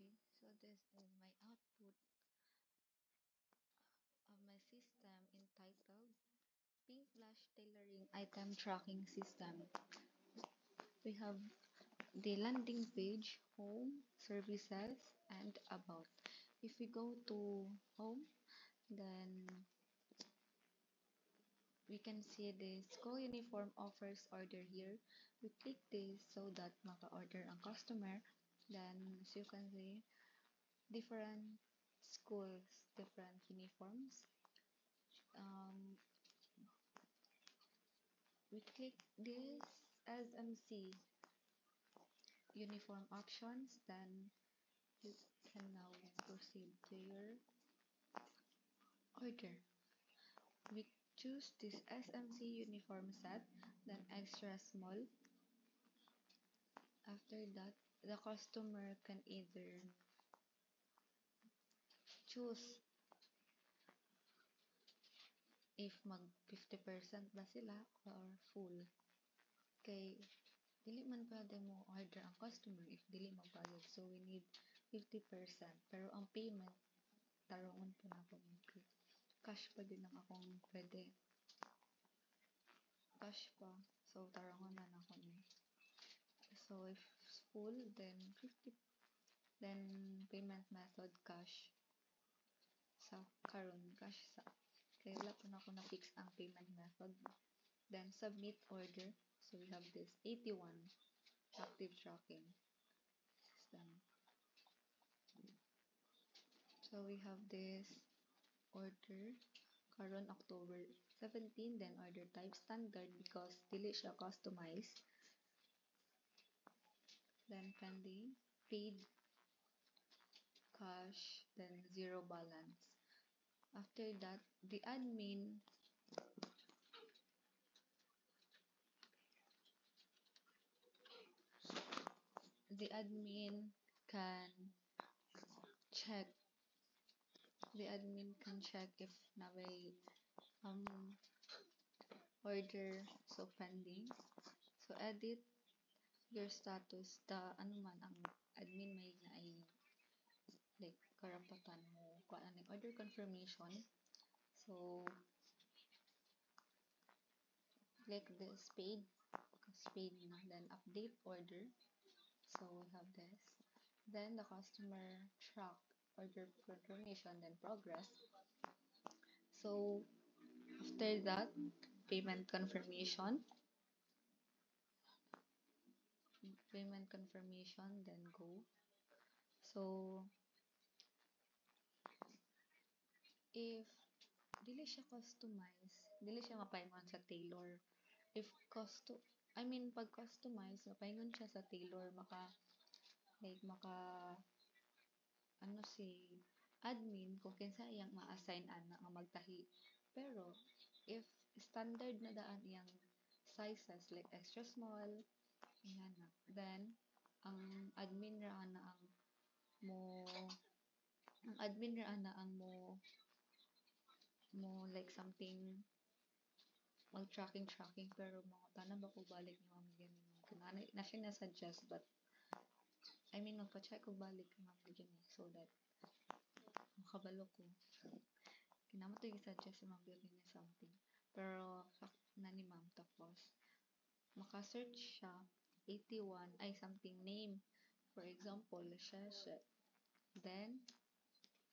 Okay, so this is my output of my system entitled Pink Flash Tailoring Item Tracking System. We have the landing page, home, services, and about. If we go to home, then we can see this school uniform offers order here. We click this so that maka-order ang customer. Then, as you can see, different schools, different uniforms. Um, we click this SMC uniform options, then you can now proceed to your order. We choose this SMC uniform set, then extra small. After that, the customer can either choose if mag 50% ba sila or full. Kay dili man pwede mo order ang customer if dili magbayad. So we need 50%. Pero ang payment, tarongon po na ako. Cash pa din ang akong pwede. Cash pa. So tarongon na ako ni. So if full, then 50. Then payment method cash. Sa karon cash sa. Kaya wala po na ako na-fix ang payment method. Then submit order. So we have this 81 active tracking system. So we have this order karon October 17, then order type standard because dili siya customized. Then pending, paid, cash, then zero balance. After that, the admin can check if na may order so pending. So edit your status, ano man ang admin may na ay like karapatan mo kung ano order confirmation. So click this paid na, then update order. So we have this. Then the customer track order confirmation, then progress. So after that, payment confirmation, then go. So if dili siya customize, dili siya mapaingon sa tailor. If pag customize, mapaingon siya sa tailor, maka ano si admin kung kinsa iyang ma-assign ana nga magtahi. Pero if standard na daan iyang sizes like extra small, yan na. Then ang admin ra ana ang mo like something mag tracking pero mga tanan ba ko balik ni mami ganin na siya na suggest, but magpa-check ko balik ni mami ganin so that makabalo ko. Kinamo to i-suggest si ma'am niya something. Pero, na ni ma'am. Tapos, maka-search siya, 81, ay something name. For example, Sheshe. Then,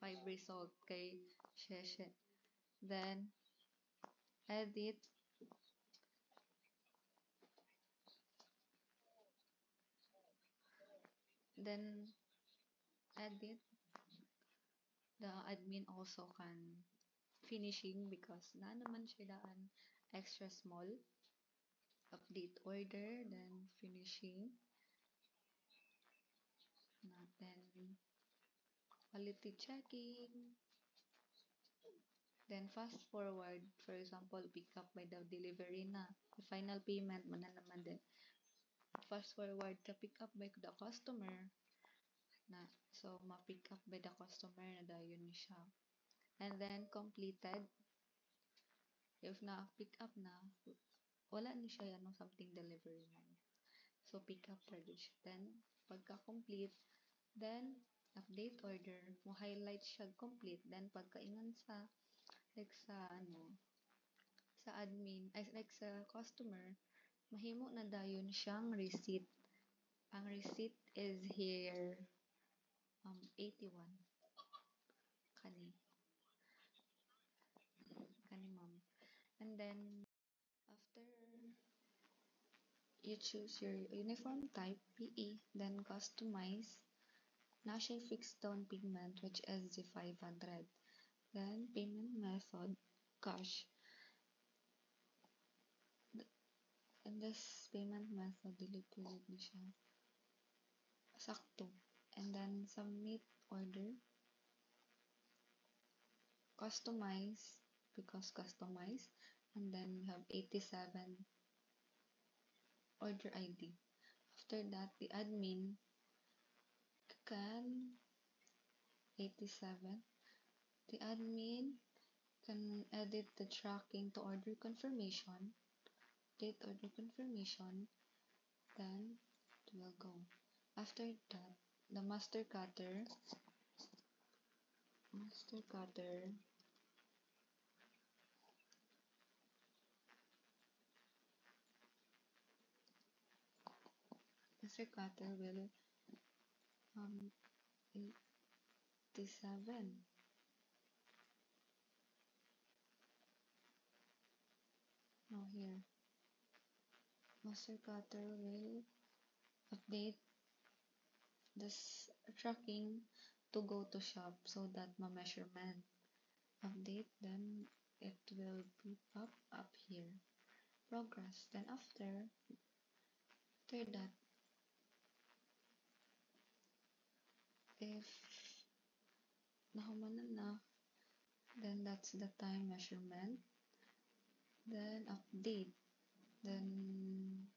5 result kay Sheshe. Then, edit. Then, edit. The admin also can finishing because na naman siya daan extra small. Update order, then finishing. Then quality checking. Then fast forward, for example, pick up by the delivery na. The final payment mo na naman din. Fast forward to pick up by the customer na. So, ma-pick up by the customer na dayon ni siya. And then completed. If na-pick up na, wala ni siya yan something delivery na. So, pick up tradition. Then, pagka-complete, then update order, mo highlight siya complete, then pagkaingon sa like sa admin ay like sa customer, mahimo na dayon siyang receipt. Ang receipt is here 81 kani kani ma'am. And then after you choose your uniform type PE, then customize national fixed tone pigment, which is the 500. Then payment method cash. And this payment method delete ni siya sakto. And then submit order, customize because customize, and then we have 87 order ID. After that, the admin can 87. The admin can edit the tracking to order confirmation, date order confirmation, then it will go. After that, the master cutter will 87. No, here. Master cutter will update this tracking to go to shop so that my measurement update, then it will be up here progress. Then after that, if nahumanan na, then that's the time measurement, then update, then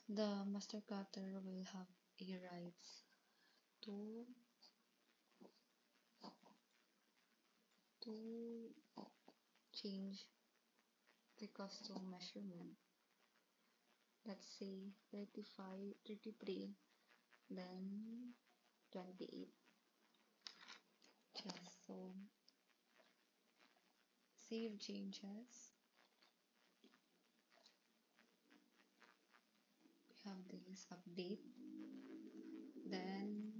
the master cutter will have a rights to change the custom measurement. Let's say 35, 33, then 28. Just so save changes. We have this update. Then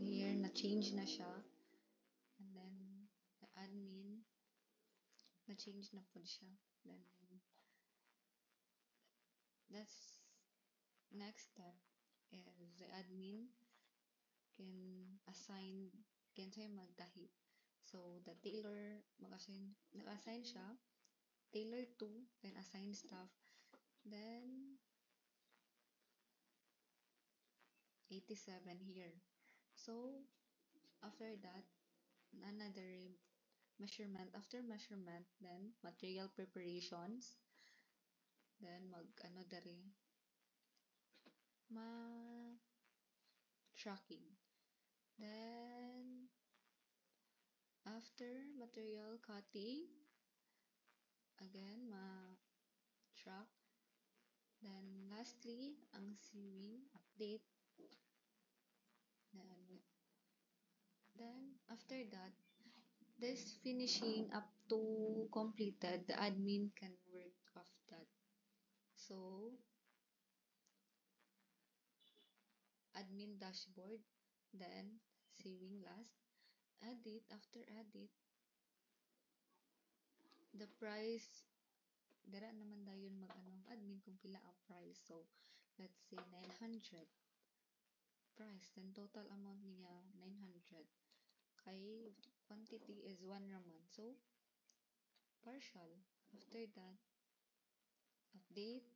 here na change na siya. And then the admin na change na po siya. Then that's next step is the admin can say magtahi. So the tailor nag-assign siya, tailor to, then assign staff, then 87 here. So after that, another measurement, after measurement, then material preparations, then tracking. Then after material cutting, again track. Then lastly, ang sewing update. Then after that, this finishing up to completed, the admin can work off that. So admin dashboard, then saving last, edit, after edit, the price, dara naman dayon admin kung pila ang price. So let's say 900 price, then total amount niya 900. Kay quantity is 1 raman. So partial. After that, update,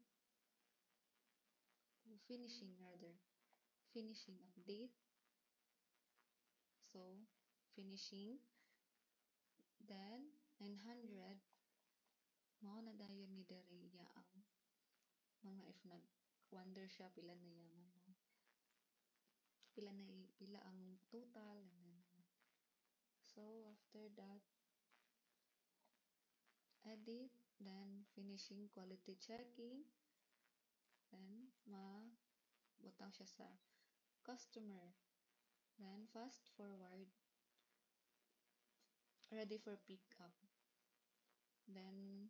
finishing update. So finishing, then 900, mao na dayon ni dere ang mga if nag wonder siya pila na yaman no, pila ang total, and then so after that, edit, then finishing quality checking, then butang siya sa customer. Then, fast forward, ready for pickup. Then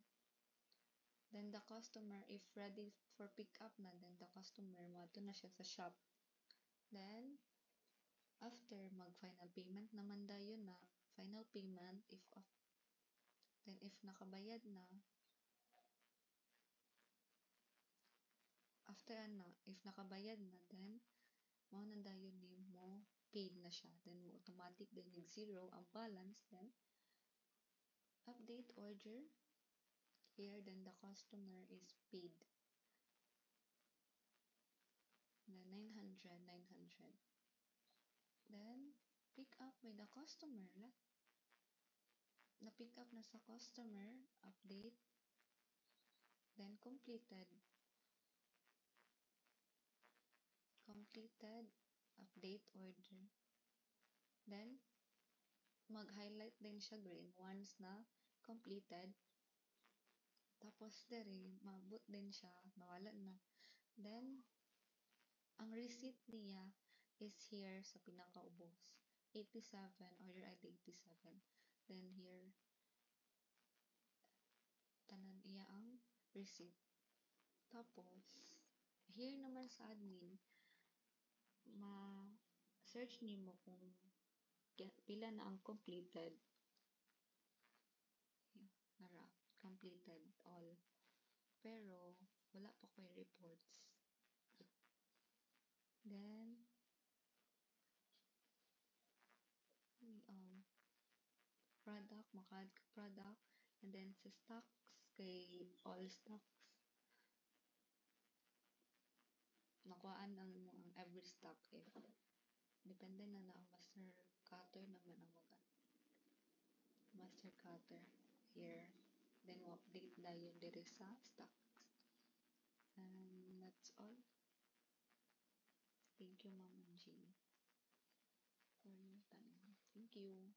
the customer, if ready for pickup na, then the customer, mato na siya sa shop. Then, after mag-final payment naman dayon na, final payment, if nakabayad na, after if nakabayad na, then, mao na dayon ni mo, paid na siya. Then, automatic din zero ang balance. Then, update order. Here, then the customer is paid. Then, 900. Then, pick up by the customer. Na-pick up na sa customer, update. Then, completed, update order. Then, mag-highlight din siya green once na completed. Tapos, dere, mabot din siya, nawala na. Then, ang receipt niya is here sa pinakaubos. 87, order ID 87. Then, here, tanan iya ang receipt. Tapos, here naman sa admin, ma-search nimo kung pila na ang completed. Nara, completed all. Pero, wala pa ko yung reports. Then, product, maka-add product, and then sa stocks, kay all stocks, makuhaan ang every stock if depende na ang master cutter naman ang master cutter here. Then, update na yun dire sa stocks. And that's all. Thank you, Ma'am G, for your time. Thank you.